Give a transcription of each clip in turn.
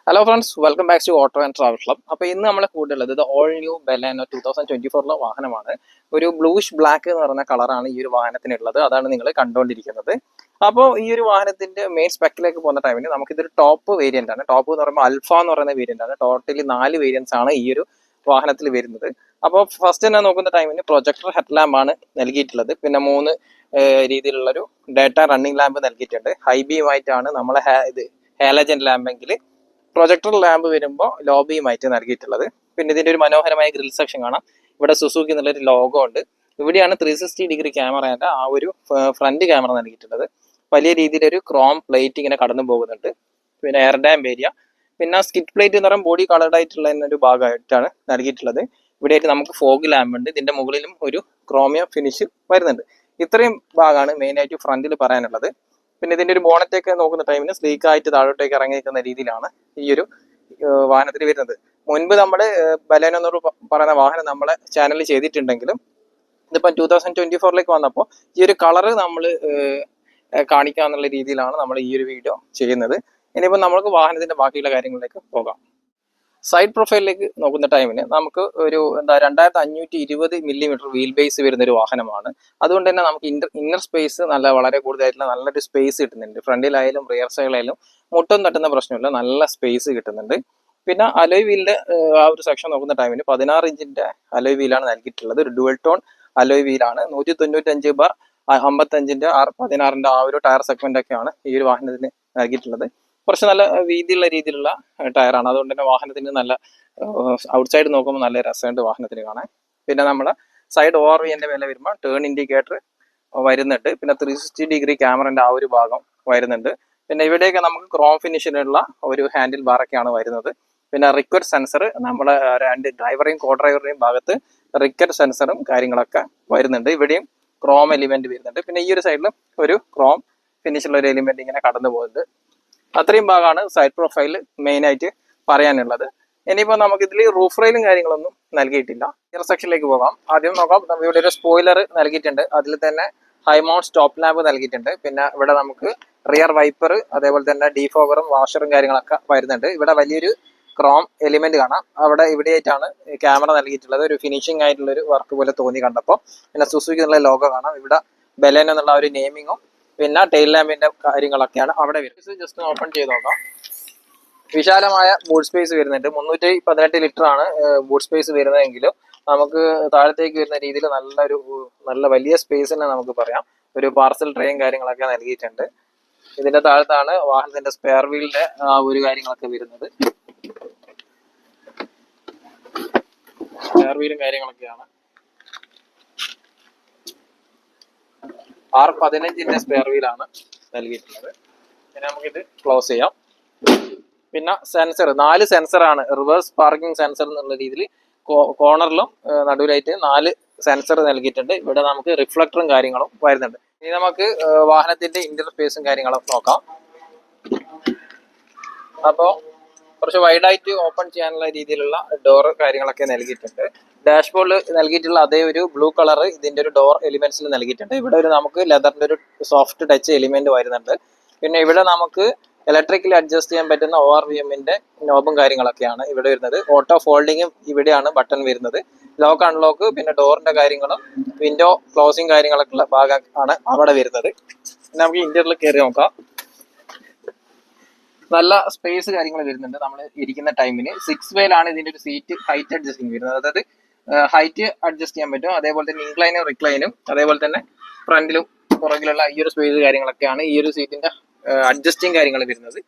Hello friends, welcome back to auto and travel club. അപ്പോൾ ഇന്ന് നമ്മളെ കൂടുതലുള്ളത് ഇത് ഓൾ ന്യൂ ബെലാനോ 2024 വാഹനമാണ്. ഒരു ബ്ലൂഷ് ബ്ലാക്ക് എന്ന് പറയുന്ന കളറാണ് ഈ ഒരു വാഹനത്തിനുള്ളത്. അതാണ് നിങ്ങൾ കണ്ടുകൊണ്ടിരിക്കുന്നത്. അപ്പോൾ ഈ ഒരു വാഹനത്തിന്റെ മെയിൻ സ്പെക്കിലേക്ക് പോകുന്ന ടൈമിന് നമുക്കിതൊരു ടോപ്പ് വേരിയന്റ് ആണ്. ടോപ്പ് എന്ന് പറയുമ്പോൾ അൽഫ എന്ന് പറയുന്ന വേരിയന്റ് ആണ്. ടോട്ടലി 4 വേരിയൻസ് ആണ് ഈ ഒരു വാഹനത്തിൽ വരുന്നത്. അപ്പോൾ ഫസ്റ്റ് തന്നെ നോക്കുന്ന ടൈമിന് പ്രൊജക്ടർ ഹെഡ് ലാമ്പ് ആണ് നൽകിയിട്ടുള്ളത്. പിന്നെ 3 രീതിയിലുള്ളൊരു ഡേറ്റ റണ്ണിങ് ലാമ്പ് നൽകിയിട്ടുണ്ട്. ഹൈ ബീം ആയിട്ടാണ് നമ്മളെ ഹാലജൻ ലാമ്പെങ്കിൽ പ്രൊജക്ടർ ലാമ്പ് വരുമ്പോൾ ലോബിയുമായിട്ട് നൽകിയിട്ടുള്ളത്. പിന്നെ ഇതിന്റെ ഒരു മനോഹരമായ ഗ്രിൽ സെക്ഷൻ കാണാം. ഇവിടെ സുസുക്കി എന്നുള്ളൊരു ലോഗോ ഉണ്ട്. ഇവിടെയാണ് 360 ക്യാമറയുടെ ആ ഒരു ഫ്രണ്ട് ക്യാമറ നൽകിയിട്ടുള്ളത്. വലിയ രീതിയിലൊരു ക്രോം പ്ലേറ്റ് ഇങ്ങനെ കടന്നു പോകുന്നുണ്ട്. പിന്നെ എയർ ഡാം ഏരിയ, പിന്നെ സ്കിറ്റ് പ്ലേറ്റ് എന്ന് പറയുമ്പോൾ ബോഡി കളർഡ് ആയിട്ടുള്ള ഒരു ഭാഗമായിട്ടാണ് നൽകിയിട്ടുള്ളത്. ഇവിടെയായിട്ട് നമുക്ക് ഫോഗ് ലാമ്പ് ഉണ്ട്. ഇതിന്റെ മുകളിലും ഒരു ക്രോമിയം ഫിനിഷ് വരുന്നുണ്ട്. ഇത്രയും ഭാഗമാണ് മെയിൻ ആയിട്ട് ഫ്രണ്ടിൽ പറയാനുള്ളത്. പിന്നെ ഇതിന്റെ ഒരു ബോണറ്റൊക്കെ നോക്കുന്ന ടൈമിന് സ്ലീക്കായിട്ട് താഴോട്ടേക്ക് ഇറങ്ങി നിൽക്കുന്ന രീതിയിലാണ് ഈ ഒരു വാഹനത്തിൽ വരുന്നത്. മുൻപ് നമ്മൾ ബലേനോ എന്ന് പറയുന്ന വാഹനം നമ്മളെ ചാനലിൽ ചെയ്തിട്ടുണ്ടെങ്കിലും ഇതിപ്പം 2024 വന്നപ്പോൾ ഈ ഒരു കളറ് നമ്മൾ കാണിക്കുക എന്നുള്ള രീതിയിലാണ് നമ്മൾ ഈ ഒരു വീഡിയോ ചെയ്യുന്നത്. ഇനിയിപ്പോൾ നമുക്ക് വാഹനത്തിന്റെ ബാക്കിയുള്ള കാര്യങ്ങളിലേക്ക് പോകാം. സൈഡ് പ്രൊഫൈലിലേക്ക് നോക്കുന്ന ടൈമിന് നമുക്ക് ഒരു 2520 മില്ലിമീറ്റർ വീൽ ബേസ് വരുന്ന ഒരു വാഹനമാണ്. അതുകൊണ്ട് തന്നെ നമുക്ക് ഇന്നർ സ്പേസ് വളരെ കൂടുതലായിട്ടുള്ള നല്ലൊരു സ്പേസ് കിട്ടുന്നുണ്ട്. ഫ്രണ്ടിലായാലും റിയർ സൈഡിലായാലും മുട്ടും തട്ടുന്ന പ്രശ്നമില്ല, നല്ല സ്പേസ് കിട്ടുന്നുണ്ട്. പിന്നെ അലോയ് വീലിന്റെ ആ ഒരു സെക്ഷൻ നോക്കുന്ന ടൈമിന് 16 ഇഞ്ചിന്റെ അലോയ് വീലാണ് നൽകിയിട്ടുള്ളത്. ഒരു ഡുവൽ ടോൺ അലോയ് വീലാണ്. 195/55 R16 ആ ഒരു ടയർ സെഗ്മെന്റ് ഒക്കെയാണ് ഈ ഒരു വാഹനത്തിന് നൽകിയിട്ടുള്ളത്. കുറച്ച് നല്ല വീതിയുള്ള രീതിയിലുള്ള ടയറാണ്. അതുകൊണ്ട് തന്നെ വാഹനത്തിന് നല്ല ഔട്ട്സൈഡ് നോക്കുമ്പോൾ നല്ല രസമുണ്ട് വാഹനത്തിന് കാണാൻ. പിന്നെ നമ്മുടെ സൈഡ് ORVന്റെ മേലെ വരുമ്പോൾ ടേൺ ഇൻഡിക്കേറ്റർ വരുന്നുണ്ട്. പിന്നെ 360 ക്യാമറന്റെ ആ ഒരു ഭാഗം വരുന്നുണ്ട്. പിന്നെ ഇവിടെയൊക്കെ നമുക്ക് ക്രോം ഫിനിഷിനുള്ള ഒരു ഹാൻഡിൽ ബാറൊക്കെയാണ് വരുന്നത്. പിന്നെ റിക്വസ്റ്റ് സെൻസർ നമ്മുടെ രണ്ട് ഡ്രൈവറേയും കോ ഡ്രൈവറുടെയും ഭാഗത്ത് റിക്വസ്റ്റ് സെൻസറും കാര്യങ്ങളൊക്കെ വരുന്നുണ്ട്. ഇവിടെയും ക്രോം എലിമെന്റ് വരുന്നുണ്ട്. പിന്നെ ഈ ഒരു സൈഡിലും ഒരു ക്രോം ഫിനിഷുള്ള ഒരു എലിമെന്റ് ഇങ്ങനെ കടന്നു പോകുന്നുണ്ട്. അത്രയും ഭാഗമാണ് സൈഡ് പ്രൊഫൈൽ മെയിൻ ആയിട്ട് പറയാനുള്ളത്. ഇനിയിപ്പോൾ നമുക്ക് ഇതിൽ റൂഫ് റെയിലും കാര്യങ്ങളൊന്നും നൽകിയിട്ടില്ല. റിയർ സെക്ഷനിലേക്ക് പോകാം. ആദ്യം നോക്കാം. ഇവിടെ ഒരു സ്പോയിലർ നൽകിയിട്ടുണ്ട്. അതിൽ തന്നെ ഹൈ മൗണ്ട് സ്റ്റോപ്പ് ലാമ്പ് നൽകിയിട്ടുണ്ട്. പിന്നെ ഇവിടെ നമുക്ക് റിയർ വൈപ്പർ, അതേപോലെ തന്നെ ഡീഫോഗറും വാഷറും കാര്യങ്ങളൊക്കെ വരുന്നുണ്ട്. ഇവിടെ വലിയൊരു ക്രോം എലിമെന്റ് കാണാം. അവിടെ ഇവിടെയായിട്ടാണ് ക്യാമറ നൽകിയിട്ടുള്ളത്. ഒരു ഫിനിഷിംഗ് ആയിട്ടുള്ള ഒരു വർക്ക് പോലെ തോന്നി കണ്ടപ്പോൾ. പിന്നെ സുസുക്കി എന്നുള്ള ലോഗോ കാണാം. ഇവിടെ ബലേനോ എന്നുള്ള ഒരു നെയിമിങ്ങും പിന്നെ ടെയിൽ ലാമ്പിന്റെ കാര്യങ്ങളൊക്കെയാണ് അവിടെ വരുന്നത്. ജസ്റ്റ് ഓപ്പൺ ചെയ്ത് നോക്കാം. വിശാലമായ ബൂട്ട് സ്പേസ് വരുന്നുണ്ട്. 318 ലിറ്റർ ആണ് ബൂട്ട് സ്പേസ് വരുന്നതെങ്കിലും നമുക്ക് താഴത്തേക്ക് വരുന്ന രീതിയിൽ നല്ല വലിയ സ്പേസ് തന്നെ നമുക്ക് പറയാം. ഒരു പാർസൽ ട്രെയും കാര്യങ്ങളൊക്കെ നൽകിയിട്ടുണ്ട്. ഇതിന്റെ താഴത്താണ് വാഹനത്തിന്റെ സ്പെയർ വീലിന്റെ ആ ഒരു കാര്യങ്ങളൊക്കെ വരുന്നത്. സ്പെയർ വീലും കാര്യങ്ങളൊക്കെയാണ്. R15 സ്പെയർ വീലാണ് നൽകിയിട്ടുള്ളത്. പിന്നെ നമുക്കിത് ക്ലോസ് ചെയ്യാം. പിന്നെ സെൻസർ 4 സെൻസറാണ്. റിവേഴ്സ് പാർക്കിംഗ് സെൻസർ എന്നുള്ള രീതിയിൽ കോർണറിലും നടുവിലായിട്ട് 4 സെൻസർ നൽകിയിട്ടുണ്ട്. ഇവിടെ നമുക്ക് റിഫ്ലക്ടറും കാര്യങ്ങളും വരുന്നുണ്ട്. ഇനി നമുക്ക് വാഹനത്തിന്റെ ഇന്റർഫേസും കാര്യങ്ങളും നോക്കാം. അപ്പോൾ കുറച്ച് വൈഡായിട്ട് ഓപ്പൺ ചെയ്യാനുള്ള രീതിയിലുള്ള ഡോർ കാര്യങ്ങളൊക്കെ നൽകിയിട്ടുണ്ട്. ഡാഷ്ബോർഡിൽ നൽകിയിട്ടുള്ള അതേ ഒരു ബ്ലൂ കളർ ഇതിന്റെ ഒരു ഡോർ എലിമെന്റ്സിൽ നൽകിയിട്ടുണ്ട്. ഇവിടെ ഒരു നമുക്ക് ലെതറിന്റെ ഒരു സോഫ്റ്റ് ടച്ച് എലിമെന്റ് വരുന്നുണ്ട്. പിന്നെ ഇവിടെ നമുക്ക് ഇലക്ട്രിക്കലി അഡ്ജസ്റ്റ് ചെയ്യാൻ പറ്റുന്ന ORVMന്റെ നോബും കാര്യങ്ങളൊക്കെയാണ് ഇവിടെ വരുന്നത്. ഓട്ടോ ഫോൾഡിങ്ങും ഇവിടെയാണ് ബട്ടൺ വരുന്നത്. ലോക്ക് അൺലോക്ക്, പിന്നെ ഡോറിന്റെ കാര്യങ്ങളും വിൻഡോ ക്ലോസിങ് കാര്യങ്ങളൊക്കെ ഉള്ള ഭാഗമാണ് അവിടെ വരുന്നത്. പിന്നെ നമുക്ക് ഇന്റീരിയറിൽ കയറി നോക്കാം. നല്ല സ്പേസ് കാര്യങ്ങൾ വരുന്നുണ്ട്. നമ്മൾ ഇരിക്കുന്ന ടൈമിന് 6 വേയിലാണ് ഇതിന്റെ ഒരു സീറ്റ് ഹൈറ്റ് അഡ്ജസ്റ്റിംഗ് വരുന്നത്. അതായത് ഹൈറ്റ് അഡ്ജസ്റ്റ് ചെയ്യാൻ പറ്റും. അതേപോലെ തന്നെ ഇൻക്ലൈനും റിക്ലൈനും, അതേപോലെ തന്നെ ഫ്രണ്ടിലും പുറകിലുള്ള ഈ ഒരു സ്പേസ് കാര്യങ്ങളൊക്കെയാണ് ഈ ഒരു സീറ്റിന്റെ അഡ്ജസ്റ്റിംഗ് കാര്യങ്ങൾ വരുന്നത്.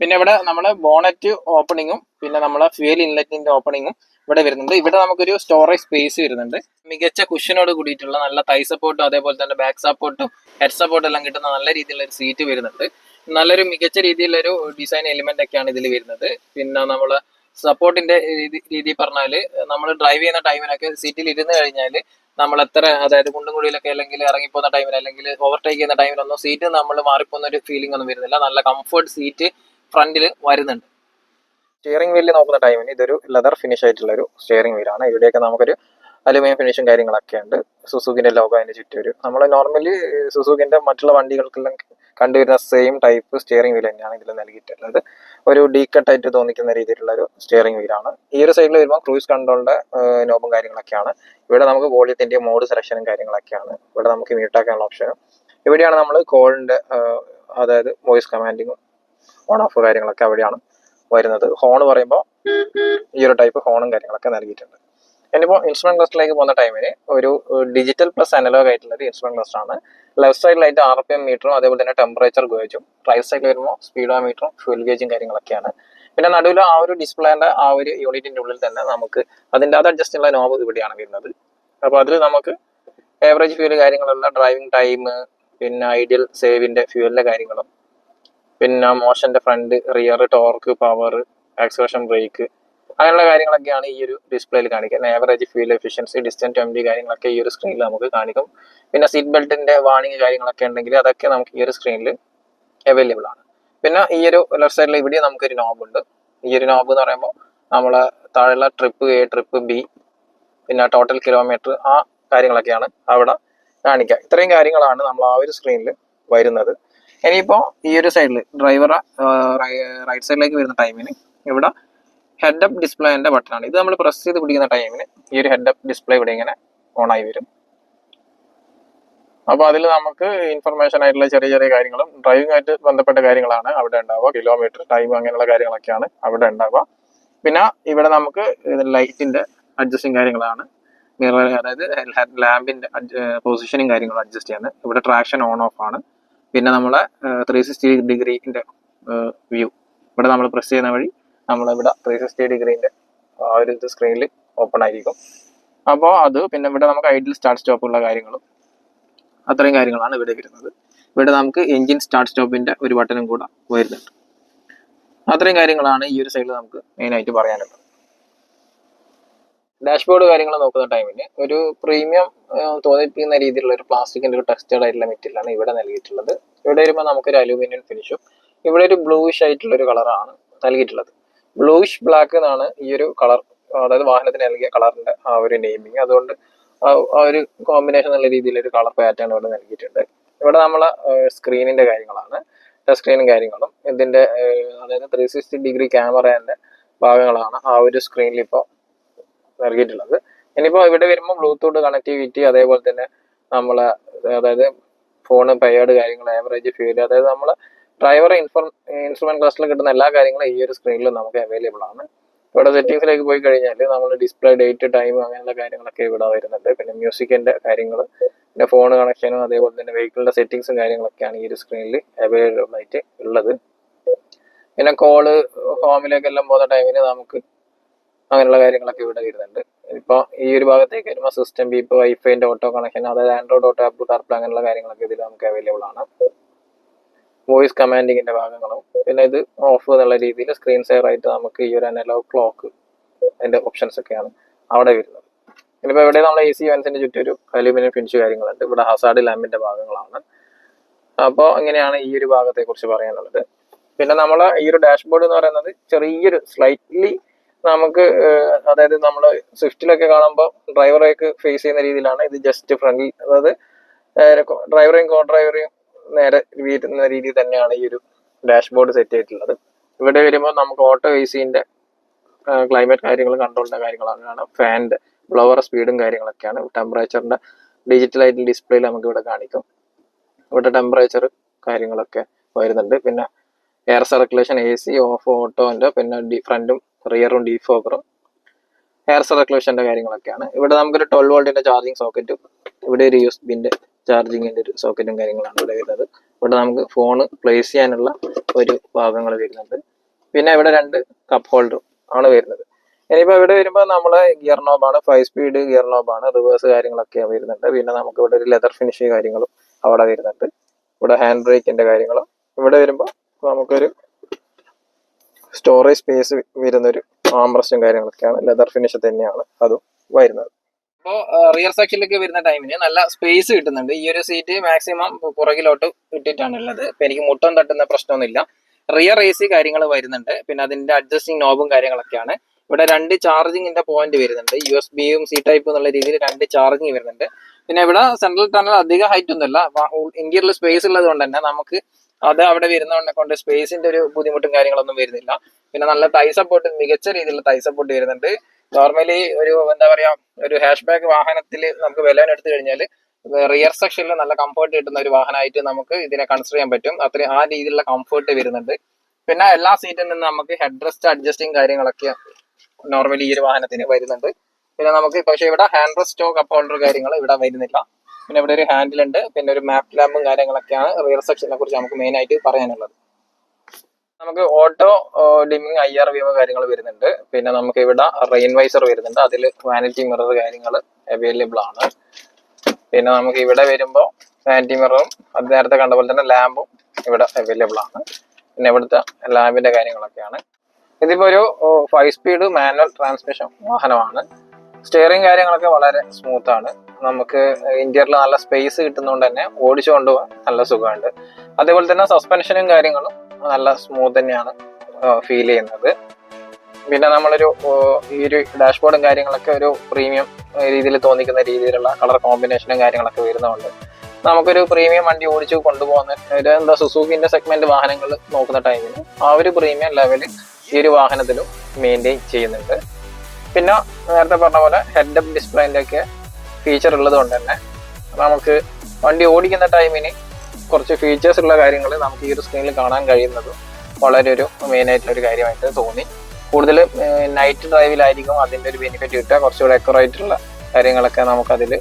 പിന്നെ ഇവിടെ നമ്മളെ ബോണറ്റ് ഓപ്പണിങ്ങും പിന്നെ നമ്മളെ ഫ്യൂൽ ഇൻലെറ്റിന്റെ ഓപ്പണിങ്ങും ഇവിടെ വരുന്നുണ്ട്. ഇവിടെ നമുക്കൊരു സ്റ്റോറേജ് സ്പേസ് വരുന്നുണ്ട്. മികച്ച കുഷനോട് കൂടിയിട്ടുള്ള നല്ല തൈ സപ്പോർട്ടും അതേപോലെ തന്നെ ബാക്ക് സപ്പോർട്ടും ഹെഡ് സപ്പോർട്ടും എല്ലാം കിട്ടുന്ന നല്ല രീതിയിലുള്ള ഒരു സീറ്റ് വരുന്നുണ്ട്. നല്ലൊരു മികച്ച രീതിയിലൊരു ഡിസൈൻ എലിമെന്റ് ഒക്കെയാണ് ഇതിൽ വരുന്നത്. പിന്നെ നമ്മള് സപ്പോർട്ടിന്റെ രീതി പറഞ്ഞാല് നമ്മൾ ഡ്രൈവ് ചെയ്യുന്ന ടൈമിനൊക്കെ സീറ്റിൽ ഇരുന്ന് കഴിഞ്ഞാൽ നമ്മൾ എത്ര, അതായത് കുണ്ടും കുഴിയിലൊക്കെ അല്ലെങ്കിൽ ഇറങ്ങിപ്പോകുന്ന ടൈമിൽ അല്ലെങ്കിൽ ഓവർടേക്ക് ചെയ്യുന്ന ടൈമിലൊന്നും സീറ്റ് നമ്മൾ മാറിപ്പോകുന്ന ഒരു ഫീലിംഗ് ഒന്നും വരുന്നില്ല. നല്ല കംഫർട്ട് സീറ്റ് ഫ്രണ്ടിൽ വരുന്നുണ്ട്. സ്റ്റിയറിംഗ് വീലിൽ നോക്കുന്ന ടൈമിന് ഇതൊരു ലെതർ ഫിനിഷ് ആയിട്ടുള്ള ഒരു സ്റ്റിയറിംഗ് വീലാണ്. ഇവിടെയൊക്കെ നമുക്കൊരു അലുമിനിയം ഫിനിഷും കാര്യങ്ങളൊക്കെ ഉണ്ട്. സുസുക്കിന്റെ ലോഗോ അതിന് ചുറ്റും വരും. നമ്മൾ നോർമലി സുസുക്കിന്റെ മറ്റുള്ള വണ്ടികൾക്കെല്ലാം കണ്ടുവരുന്ന സെയിം ടൈപ്പ് സ്റ്റിയറിംഗ് വീൽ തന്നെയാണ് ഇതിൽ നൽകിയിട്ടുള്ളത്. ഒരു ഡീ കട്ടായിട്ട് തോന്നിക്കുന്ന രീതിയിലുള്ള ഒരു സ്റ്റിയറിംഗ് വീലാണ്. ഈ ഒരു സൈഡിൽ വരുമ്പോൾ ക്രൂയിസ് കൺട്രോളിന്റെ നോബും കാര്യങ്ങളൊക്കെയാണ്. ഇവിടെ നമുക്ക് വോളിയത്തിന്റെ മോഡ് സെലക്ഷനും കാര്യങ്ങളൊക്കെയാണ്. ഇവിടെ നമുക്ക് മ്യൂട്ടാക്കാനുള്ള ഓപ്ഷനും. ഇവിടെയാണ് നമ്മൾ കോളിന്റെ അതായത് വോയിസ് കമാൻഡിങ്ങും ഓൺ ഓഫ് കാര്യങ്ങളൊക്കെ അവിടെയാണ് വരുന്നത്. ഹോൺ പറയുമ്പോൾ ഈ ഒരു ടൈപ്പ് ഹോണും കാര്യങ്ങളൊക്കെ നൽകിയിട്ടുണ്ട്. ഇനിയിപ്പോൾ ഇൻസ്ട്രുമെന്റ് ക്ലസ്റ്ററിലേക്ക് പോകുന്ന ടൈമിന് ഒരു ഡിജിറ്റൽ പ്ലസ് അനലോഗ് ആയിട്ടുള്ള ഒരു ഇൻസ്ട്രുമെന്റ് ക്ലസ്റ്റർ ആണ്. ലെഫ്റ്റ് സൈഡിലായിട്ട് RPM മീറ്ററും അതേപോലെ തന്നെ ടെമ്പറേച്ചർ ഗേജും, റൈറ്റ് സൈഡിൽ വരുമ്പോൾ സ്പീഡോമീറ്ററും ഫ്യൂൽ ഗേജും കാര്യങ്ങളൊക്കെയാണ്. പിന്നെ നടുവിൽ ആ ഒരു ഡിസ്പ്ലേന്റെ ആ ഒരു യൂണിറ്റിന്റെ ഉള്ളിൽ തന്നെ നമുക്ക് അതിൻ്റെ അത് അഡ്ജസ്റ്റ് ചെയ്യുന്ന നോബ് ഇവിടെയാണ് വരുന്നത്. അപ്പോൾ അതിൽ നമുക്ക് ഏവറേജ് ഫ്യൂൽ കാര്യങ്ങളെല്ലാം, ഡ്രൈവിംഗ് ടൈം, പിന്നെ ഐഡിയൽ സേവിന്റെ ഫ്യൂലിന്റെ കാര്യങ്ങളും, പിന്നെ മോഷന്റെ front, rear, torque, power, acceleration, brake, അങ്ങനെയുള്ള കാര്യങ്ങളൊക്കെയാണ് ഈ ഒരു ഡിസ്പ്ലേയിൽ കാണിക്കുന്നത്. Average fuel efficiency, distance MD കാര്യങ്ങളൊക്കെ ഈ ഒരു സ്ക്രീനിൽ നമുക്ക് കാണിക്കും. പിന്നെ സീറ്റ് ബെൽറ്റിന്റെ വാണിംഗ് കാര്യങ്ങളൊക്കെ ഉണ്ടെങ്കിൽ അതൊക്കെ നമുക്ക് ഈ ഒരു സ്ക്രീനിൽ അവൈലബിൾ ആണ്. പിന്നെ ഈ ഒരു ലെഫ്റ്റ് സൈഡിൽ ഇവിടെ നമുക്കൊരു നോബ് ഉണ്ട്. ഈ ഒരു നോബ് എന്ന് പറയുമ്പോൾ നമ്മളെ താഴെയുള്ള ട്രിപ്പ് A, ട്രിപ്പ് B, പിന്നെ ടോട്ടൽ കിലോമീറ്റർ, ആ കാര്യങ്ങളൊക്കെയാണ് അവിടെ കാണിക്കുക. ഇത്രയും കാര്യങ്ങളാണ് നമ്മൾ ആ ഒരു സ്ക്രീനിൽ വരുന്നത്. ഇനിയിപ്പോൾ ഈ ഒരു സൈഡിൽ ഡ്രൈവർ റൈറ്റ് സൈഡിലേക്ക് വരുന്ന ടൈമിന് ഇവിടെ ഹെഡ് അപ്പ് ഡിസ്പ്ലേന്റെ ബട്ടണാണ്. ഇത് നമ്മൾ പ്രസ് ചെയ്ത് പിടിക്കുന്ന ടൈമിന് ഈ ഒരു ഹെഡ് അപ്പ് ഡിസ്പ്ലേ ഇവിടെ ഇങ്ങനെ ഓൺ ആയി വരും. അപ്പോൾ അതിൽ നമുക്ക് ഇൻഫർമേഷൻ ആയിട്ടുള്ള ചെറിയ ചെറിയ കാര്യങ്ങളും ഡ്രൈവിംഗ് ആയിട്ട് ബന്ധപ്പെട്ട കാര്യങ്ങളാണ് അവിടെ ഉണ്ടാവുക. കിലോമീറ്റർ, ടൈം, അങ്ങനെയുള്ള കാര്യങ്ങളൊക്കെയാണ് അവിടെ ഉണ്ടാവുക. പിന്നെ ഇവിടെ നമുക്ക് ലൈറ്റിന്റെ അഡ്ജസ്റ്റിങ് കാര്യങ്ങളാണ്. മിറർ, അതായത് ലാമ്പിന്റെ പൊസിഷനും കാര്യങ്ങളും അഡ്ജസ്റ്റ് ചെയ്യാൻ. ഇവിടെ ട്രാക്ഷൻ ഓൺ ഓഫ് ആണ്. പിന്നെ നമ്മളെ 360 ഡിഗ്രീന്റെ വ്യൂ ഇവിടെ നമ്മൾ പ്രസ് ചെയ്യുന്ന വഴി നമ്മളിവിടെ 360 ഡിഗ്രീന്റെ ആ ഒരു ഇത് സ്ക്രീനിൽ ഓപ്പൺ ആയിരിക്കും. അപ്പോൾ അത് പിന്നെ ഇവിടെ നമുക്ക് ഐഡിയൽ സ്റ്റാർട്ട് സ്റ്റോപ്പ് ഉള്ള കാര്യങ്ങളും അത്രയും കാര്യങ്ങളാണ് ഇവിടെ വരുന്നത്. ഇവിടെ നമുക്ക് എഞ്ചിൻ സ്റ്റാർട്ട് സ്റ്റോപ്പിന്റെ ഒരു ബട്ടണും കൂടെ വരുന്നുണ്ട്. അത്രയും കാര്യങ്ങളാണ് ഈ ഒരു സൈഡിൽ നമുക്ക് മെയിനായിട്ട് പറയാനുള്ളത്. ഡാഷ്ബോർഡ് കാര്യങ്ങൾ നോക്കുന്ന ടൈമിന് ഒരു പ്രീമിയം തോന്നിപ്പിക്കുന്ന രീതിയിലുള്ള ഒരു പ്ലാസ്റ്റിക്കിന്റെ ഒരു ടെക്സ്റ്റേർഡ് ആയിട്ടുള്ള മെറ്റീരിയലാണ് ഇവിടെ നൽകിയിട്ടുള്ളത്. ഇവിടെ വരുമ്പോൾ നമുക്കൊരു അലൂമിനിയം ഫിനിഷും ഇവിടെ ഒരു ബ്ലൂയിഷ് ആയിട്ടുള്ള ഒരു കളറാണ് നൽകിയിട്ടുള്ളത്. ബ്ലൂയിഷ് ബ്ലാക്ക് എന്നാണ് ഈ ഒരു കളർ, അതായത് വാഹനത്തിന് നൽകിയ കളറിന്റെ ആ ഒരു നെയിമിങ്. അതുകൊണ്ട് ആ ഒരു കോമ്പിനേഷൻ എന്നുള്ള രീതിയിലൊരു കളർ പാറ്റേൺ ഇവിടെ നൽകിയിട്ടുണ്ട്. ഇവിടെ നമ്മളെ സ്ക്രീനിന്റെ കാര്യങ്ങളാണ്, ടച്ച് സ്ക്രീനും കാര്യങ്ങളും. ഇതിന്റെ അതായത് 360 ഡിഗ്രി ക്യാമറേന്റെ ഭാഗങ്ങളാണ് ആ ഒരു സ്ക്രീനിൽ ഇപ്പോൾ നൽകിയിട്ടുള്ളത്. ഇനിയിപ്പോൾ ഇവിടെ വരുമ്പോൾ ബ്ലൂടൂത്ത് കണക്ടിവിറ്റി, അതേപോലെ തന്നെ നമ്മളെ അതായത് ഫോണ്, പെയർഡ് കാര്യങ്ങൾ, ആവറേജ് ഫ്യൂല്, അതായത് നമ്മളെ ഡ്രൈവർ ഇൻസ്ട്രുമെന്റ് ക്ലസ്റ്ററിൽ കിട്ടുന്ന എല്ലാ കാര്യങ്ങളും ഈ ഒരു സ്ക്രീനിൽ നമുക്ക് അവൈലബിൾ ആണ്. ഇവിടെ സെറ്റിംഗ്സിലേക്ക് പോയി കഴിഞ്ഞാൽ നമ്മൾ ഡിസ്പ്ലേ, ഡേറ്റ്, ടൈം, അങ്ങനെയുള്ള കാര്യങ്ങളൊക്കെ ഇവിടെ വരുന്നുണ്ട്. പിന്നെ മ്യൂസിക്കിന്റെ കാര്യങ്ങൾ, പിന്നെ ഫോൺ കണക്ഷനും അതേപോലെ തന്നെ വെഹിക്കിളിന്റെ സെറ്റിംഗ്സും കാര്യങ്ങളൊക്കെയാണ് ഈ ഒരു സ്ക്രീനിൽ അവൈലബിൾ ആയിട്ട് ഉള്ളത്. പിന്നെ കോള്, ഹോമിലേക്കെല്ലാം പോകുന്ന ടൈമിന് നമുക്ക് അങ്ങനെയുള്ള കാര്യങ്ങളൊക്കെ ഇവിടെ വരുന്നുണ്ട്. ഇപ്പോൾ ഈ ഒരു ഭാഗത്തേക്ക് വരുമ്പോൾ സിസ്റ്റം ബീപ്പ്, വൈഫൈന്റെ ഓട്ടോ കണക്ഷൻ, അതായത് ആൻഡ്രോയിഡ് ഓട്ടോ, ആപ്പിൾ കാർപ്ലേ, അങ്ങനെയുള്ള കാര്യങ്ങളൊക്കെ ഇതിൽ നമുക്ക് അവൈലബിൾ ആണ്. വോയിസ് കമാൻഡിങ്ങിന്റെ ഭാഗങ്ങളും, പിന്നെ ഇത് ഓഫ് എന്നുള്ള രീതിയിൽ സ്ക്രീൻ സേവർ ആയിട്ട് നമുക്ക് ഈ ഒരു അനലോഗ് ക്ലോക്ക് അതിന്റെ ഓപ്ഷൻസ് ഒക്കെയാണ് അവിടെ വരുന്നത്. ഇനിയിപ്പോൾ ഇവിടെ നമ്മൾ AC യൂണിറ്റ്സിന്റെ ചുറ്റും ഒരു അലൂമിനിയം ഫിനിഷ് കാര്യങ്ങളുണ്ട്. ഇവിടെ ഹസാർഡ് ലാമ്പിന്റെ ഭാഗങ്ങളാണ്. അപ്പോൾ അങ്ങനെയാണ് ഈ ഒരു ഭാഗത്തെ കുറിച്ച് പറയാനുള്ളത്. പിന്നെ നമ്മൾ ഈ ഒരു ഡാഷ്ബോർഡ് എന്ന് പറയുന്നത് ചെറിയൊരു സ്ലൈറ്റ്ലി നമുക്ക് അതായത് നമ്മൾ സ്വിഫ്റ്റിലൊക്കെ കാണുമ്പോൾ ഡ്രൈവറേക്ക് ഫേസ് ചെയ്യുന്ന രീതിയിലാണ് ഇത്. ജസ്റ്റ് ഫ്രണ്ടിൽ, അതായത് ഡ്രൈവറെയും കോ ഡ്രൈവറെയും നേരെ വീഴുന്ന രീതിയിൽ തന്നെയാണ് ഈ ഒരു ഡാഷ്ബോർഡ് സെറ്റ് ചെയ്തിട്ടുള്ളത്. ഇവിടെ വരുമ്പോൾ നമുക്ക് ഓട്ടോ ACന്റെ ക്ലൈമറ്റ് കാര്യങ്ങൾ, കൺട്രോളിന്റെ കാര്യങ്ങളാണ്. ഫാനിന്റെ ബ്ലോവർ സ്പീഡും കാര്യങ്ങളൊക്കെയാണ്. ടെമ്പറേച്ചറിന്റെ ഡിജിറ്റൽ ആയിട്ട് ഡിസ്പ്ലേയിൽ നമുക്ക് ഇവിടെ കാണിക്കും. ഇവിടെ ടെമ്പറേച്ചർ കാര്യങ്ങളൊക്കെ വരുന്നുണ്ട്. പിന്നെ എയർ സർക്കുലേഷൻ, AC, ഓഫ്, ഓട്ടോന്റെ, പിന്നെ ഫ്രണ്ടും റിയറും ഡീഫോഗറും എയർ സർക്കുലേഷന്റെ കാര്യങ്ങളൊക്കെയാണ്. ഇവിടെ നമുക്കൊരു 12 വോൾട്ടിന്റെ ചാർജിങ് സോക്കറ്റും, ഇവിടെ ഒരു USB-ന്റെ ചാർജിങ്ങിന്റെ ഒരു സോക്കറ്റും കാര്യങ്ങളാണ് ഇവിടെ വരുന്നത്. ഇവിടെ നമുക്ക് ഫോൺ പ്ലേസ് ചെയ്യാനുള്ള ഒരു ഭാഗങ്ങൾ വരുന്നുണ്ട്. പിന്നെ ഇവിടെ 2 കപ്പ് ഹോൾഡറും ആണ് വരുന്നത്. ഇനിയിപ്പോൾ ഇവിടെ വരുമ്പോൾ നമ്മളെ ഗിയർ നോബാണ്, 5 സ്പീഡ് ഗിയർ നോബാണ്, റിവേഴ്സ് കാര്യങ്ങളൊക്കെ വരുന്നുണ്ട്. പിന്നെ നമുക്ക് ഇവിടെ ഒരു ലെതർ ഫിനിഷ് കാര്യങ്ങളും അവിടെ വരുന്നുണ്ട്. ഇവിടെ ഹാൻഡ് ബ്രേക്കിന്റെ കാര്യങ്ങളും. ഇവിടെ വരുമ്പോൾ നമുക്കൊരു സ്റ്റോറേജ് സ്പേസ് വരുന്നൊരു ആംബ്രസ്റ്റും കാര്യങ്ങളൊക്കെയാണ്. ലെതർ ഫിനിഷ് തന്നെയാണ് അതും വരുന്നത്. അപ്പോൾ റിയർ സെക്ഷനിലേക്ക് വരുന്ന ടൈമിന് നല്ല സ്പേസ് കിട്ടുന്നുണ്ട്. ഈ ഒരു സീറ്റ് മാക്സിമം പുറകിലോട്ട് ഇട്ടിട്ടാണ് ഉള്ളത്. ഇപ്പം എനിക്ക് മുട്ടം തട്ടുന്ന പ്രശ്നമൊന്നുമില്ല. റിയർ AC കാര്യങ്ങൾ വരുന്നുണ്ട്. പിന്നെ അതിന്റെ അഡ്ജസ്റ്റിംഗ് നോബും കാര്യങ്ങളൊക്കെയാണ്. ഇവിടെ 2 ചാർജിങ്ങിന്റെ പോയിന്റ് വരുന്നുണ്ട്. USB-യും C ടൈപ്പ് എന്നുള്ള രീതിയിൽ 2 ചാർജിങ് വരുന്നുണ്ട്. പിന്നെ ഇവിടെ സെൻട്രൽ ടണൽ അധികം ഹൈറ്റ് ഒന്നുമില്ല. ഇന്റീരിയറിൽ സ്പേസ് ഉള്ളത് കൊണ്ട് തന്നെ നമുക്ക് അത് അവിടെ വരുന്നതുകൊണ്ട് കൊണ്ട് സ്പേസിന്റെ ഒരു ബുദ്ധിമുട്ടും കാര്യങ്ങളൊന്നും വരുന്നില്ല. പിന്നെ നല്ല ടൈ സപ്പോർട്ട്, മികച്ച രീതിയിലുള്ള ടൈ സപ്പോർട്ട് വരുന്നുണ്ട്. നോർമലി ഒരു എന്താ പറയാ, ഒരു ഹാഷ് ബാക്ക് വാഹനത്തിൽ നമുക്ക് ബലെനോ എടുത്തു കഴിഞ്ഞാൽ റിയർ സെക്ഷനിൽ നല്ല കംഫർട്ട് കിട്ടുന്ന ഒരു വാഹനമായിട്ട് നമുക്ക് ഇതിനെ കൺസിഡർ ചെയ്യാൻ പറ്റും. അത്രയും ആ രീതിയിലുള്ള കംഫർട്ട് വരുന്നുണ്ട്. പിന്നെ എല്ലാ സീറ്റിൽ നിന്ന് നമുക്ക് ഹെഡ് റെസ്റ്റ് അഡ്ജസ്റ്റിംഗ് കാര്യങ്ങളൊക്കെ നോർമലി ഈ ഒരു വാഹനത്തിന് വരുന്നുണ്ട്. പിന്നെ നമുക്ക് പക്ഷേ ഇവിടെ ഹാൻഡ് റെസ്റ്റോ കപ്പ് ഹോൾഡർ കാര്യങ്ങൾ ഇവിടെ വരുന്നില്ല. പിന്നെ ഇവിടെ ഒരു ഹാൻഡിലുണ്ട്. പിന്നെ ഒരു മാപ്പ് ലാമ്പും കാര്യങ്ങളൊക്കെയാണ് റിയർ സെക്ഷനെ കുറിച്ച് നമുക്ക് മെയിൻ ആയിട്ട് പറയാനുള്ളത്. നമുക്ക് ഓട്ടോ ഡിമ്മിങ് IR വ്യൂ കാര്യങ്ങൾ വരുന്നുണ്ട്. പിന്നെ നമുക്ക് ഇവിടെ റെയിൻ വൈസർ വരുന്നുണ്ട്. അതിൽ വാനിറ്റി മിറർ കാര്യങ്ങൾ അവൈലബിൾ ആണ്. പിന്നെ നമുക്ക് ഇവിടെ വരുമ്പോൾ വാനിറ്റി മിററും അത് നേരത്തെ കണ്ട പോലെ തന്നെ ലാമ്പും ഇവിടെ അവൈലബിൾ ആണ്. പിന്നെ ഇവിടുത്തെ ലാമ്പിന്റെ കാര്യങ്ങളൊക്കെയാണ്. ഇതിപ്പോ ഒരു 5 സ്പീഡ് മാനുവൽ ട്രാൻസ്മിഷൻ വാഹനമാണ്. സ്റ്റിയറിംഗ് കാര്യങ്ങളൊക്കെ വളരെ സ്മൂത്ത് ആണ്. നമുക്ക് ഇന്റീരിയറിൽ നല്ല സ്പേസ് കിട്ടുന്നതുകൊണ്ട് തന്നെ ഓടിച്ചു കൊണ്ടുപോകാൻ നല്ല സുഖമുണ്ട്. അതേപോലെ തന്നെ സസ്പെൻഷനും കാര്യങ്ങളും നല്ല സ്മൂത്ത് തന്നെയാണ് ഫീൽ ചെയ്യുന്നത്. പിന്നെ നമ്മളൊരു ഈ ഒരു ഡാഷ്ബോർഡും കാര്യങ്ങളൊക്കെ ഒരു പ്രീമിയം രീതിയിൽ തോന്നിക്കുന്ന രീതിയിലുള്ള കളർ കോമ്പിനേഷനും കാര്യങ്ങളൊക്കെ വരുന്നതുകൊണ്ട് നമുക്കൊരു പ്രീമിയം വണ്ടി ഓടിച്ചു കൊണ്ടുപോകുന്ന ഒരു എന്താ സുസുക്കിന്റെ സെഗ്മെന്റ് വാഹനങ്ങൾ നോക്കുന്ന ടൈമിന് ആ ഒരു പ്രീമിയം ലെവൽ ഈ ഒരു വാഹനത്തിലും മെയിൻറ്റെയിൻ ചെയ്യുന്നുണ്ട്. പിന്നെ നേരത്തെ പറഞ്ഞ പോലെ ഹെഡ് അപ്പ് ഡിസ്പ്ലേന്റെ ഒക്കെ ഫീച്ചർ ഉള്ളത് കൊണ്ട് തന്നെ നമുക്ക് വണ്ടി ഓടിക്കുന്ന ടൈമിന് കുറച്ച് ഫീച്ചേഴ്സ് ഉള്ള കാര്യങ്ങൾ നമുക്ക് ഈ ഒരു സ്ക്രീനിൽ കാണാൻ കഴിയുന്നത് വളരെ ഒരു മെയിൻ ആയിട്ടുള്ള ഒരു കാര്യമായിട്ട് തോന്നി. കൂടുതൽ നൈറ്റ് ഡ്രൈവിലായിരിക്കും അതിൻ്റെ ഒരു ബെനിഫിറ്റ് കിട്ടുക. കുറച്ചുകൂടെ അക്യുറേറ്റ് ഉള്ള കാര്യങ്ങളൊക്കെ നമുക്കതിൽ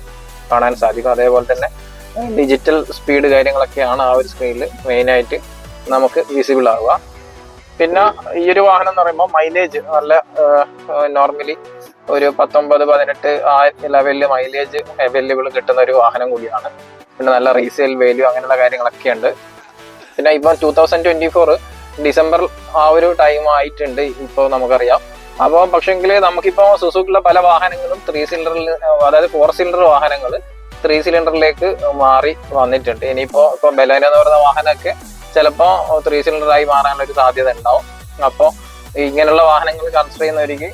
കാണാൻ സാധിക്കും. അതേപോലെ തന്നെ ഡിജിറ്റൽ സ്പീഡ് കാര്യങ്ങളൊക്കെയാണ് ആ ഒരു സ്ക്രീനിൽ മെയിനായിട്ട് നമുക്ക് വിസിബിൾ ആവുക. പിന്നെ ഈ ഒരു വാഹനം എന്ന് പറയുമ്പോൾ മൈലേജ് നല്ല നോർമലി ഒരു 19-18 ആ ലെവലിൽ മൈലേജ് അവൈലബിൾ കിട്ടുന്ന ഒരു വാഹനം കൂടിയാണ്. പിന്നെ നല്ല റീസെയിൽ വാല്യൂ അങ്ങനെയുള്ള കാര്യങ്ങളൊക്കെ ഉണ്ട്. പിന്നെ ഇപ്പം 2024 ഡിസംബർ ആ ഒരു ടൈം ആയിട്ടുണ്ട് ഇപ്പോൾ നമുക്കറിയാം. അപ്പോൾ പക്ഷെങ്കിൽ നമുക്കിപ്പോൾ സുസുക്കിയുള്ള പല വാഹനങ്ങളും 3 സിലിണ്ടറിൽ, അതായത് 4 സിലിണ്ടർ വാഹനങ്ങൾ 3 സിലിണ്ടറിലേക്ക് മാറി വന്നിട്ടുണ്ട്. ഇപ്പോൾ ബലെനോ എന്ന് പറയുന്ന വാഹനമൊക്കെ ചിലപ്പോൾ 3 സിലിണ്ടറായി മാറാനുള്ള ഒരു സാധ്യത ഉണ്ടാവും. അപ്പോൾ ഇങ്ങനെയുള്ള വാഹനങ്ങൾ കൺസിഡർ ചെയ്യുന്നവർക്ക്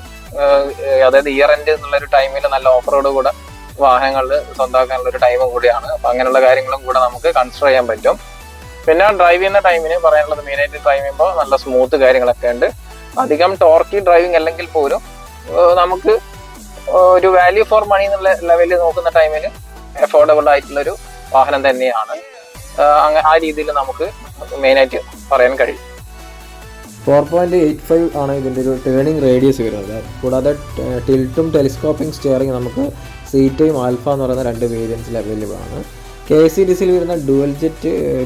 അതായത് ഇയർ എൻഡ് എന്നുള്ളൊരു ടൈമിൽ നല്ല ഓഫ് റോഡ് കൂടെ വാഹനങ്ങൾ സ്വന്തമാക്കാനുള്ള ഒരു ടൈമും കൂടിയാണ്. അപ്പം അങ്ങനെയുള്ള കാര്യങ്ങളും കൂടെ നമുക്ക് കൺസിഡർ ചെയ്യാൻ പറ്റും. പിന്നെ ഡ്രൈവ് ചെയ്യുന്ന ടൈമിന് പറയാനുള്ളത് മെയിനായിട്ട് ഡ്രൈവ് ചെയ്യുമ്പോൾ നല്ല സ്മൂത്ത് കാര്യങ്ങളൊക്കെ ഉണ്ട്. അധികം ടോർക്കി ഡ്രൈവിംഗ് അല്ലെങ്കിൽ പോലും നമുക്ക് ഒരു വാല്യൂ ഫോർ മണി എന്നുള്ള ലെവലിൽ നോക്കുന്ന ടൈമിൽ അഫോർഡബിൾ ആയിട്ടുള്ളൊരു വാഹനം തന്നെയാണ്. ആ രീതിയിൽ നമുക്ക് മെയിനായിട്ട് പറയാൻ കഴിയും. 4.85 ആണ് ഇതിൻ്റെ ഒരു ടേണിംഗ് റേഡിയസ് വരുന്നത്. കൂടാതെ ടിൽറ്റും ടെലിസ്കോപ്പിംഗ് സ്റ്റിയറിംഗ് നമുക്ക് സീറ്റയും ആൽഫ എന്ന് പറയുന്ന 2 വേരിയൻസിൽ അവൈലബിൾ ആണ്. KCDCയിൽ വരുന്ന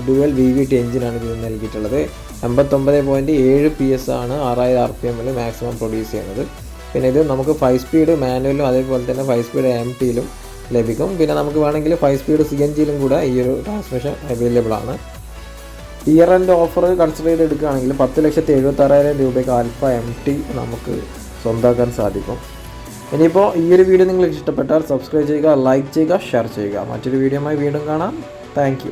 ഡുവൽ VVT എഞ്ചിനാണ് ഇത് നൽകിയിട്ടുള്ളത്. 89.7 PS ആണ് 6000 RPM മാക്സിമം പ്രൊഡ്യൂസ് ചെയ്യുന്നത്. പിന്നെ ഇത് നമുക്ക് 5 സ്പീഡ് മാനുവലും അതേപോലെ തന്നെ 5 സ്പീഡ് MTയിലും ലഭിക്കും. പിന്നെ നമുക്ക് വേണമെങ്കിൽ 5 സ്പീഡ് CNGയിലും കൂടെ ഈ ഒരു ട്രാൻസ്മിഷൻ അവൈലബിൾ ആണ്. ഇയർ എൻഡ് ഓഫർ കൺസിഡർ ചെയ്ത് എടുക്കുകയാണെങ്കിൽ 10,76,000 രൂപയ്ക്ക് ആൽഫ MT നമുക്ക് സ്വന്തമാക്കാൻ സാധിക്കും. ഇനിയിപ്പോൾ ഈ ഒരു വീഡിയോ നിങ്ങൾക്ക് ഇഷ്ടപ്പെട്ടാൽ സബ്സ്ക്രൈബ് ചെയ്യുക, ലൈക്ക് ചെയ്യുക, ഷെയർ ചെയ്യുക. മറ്റൊരു വീഡിയോയുമായി വീണ്ടും കാണാം. താങ്ക്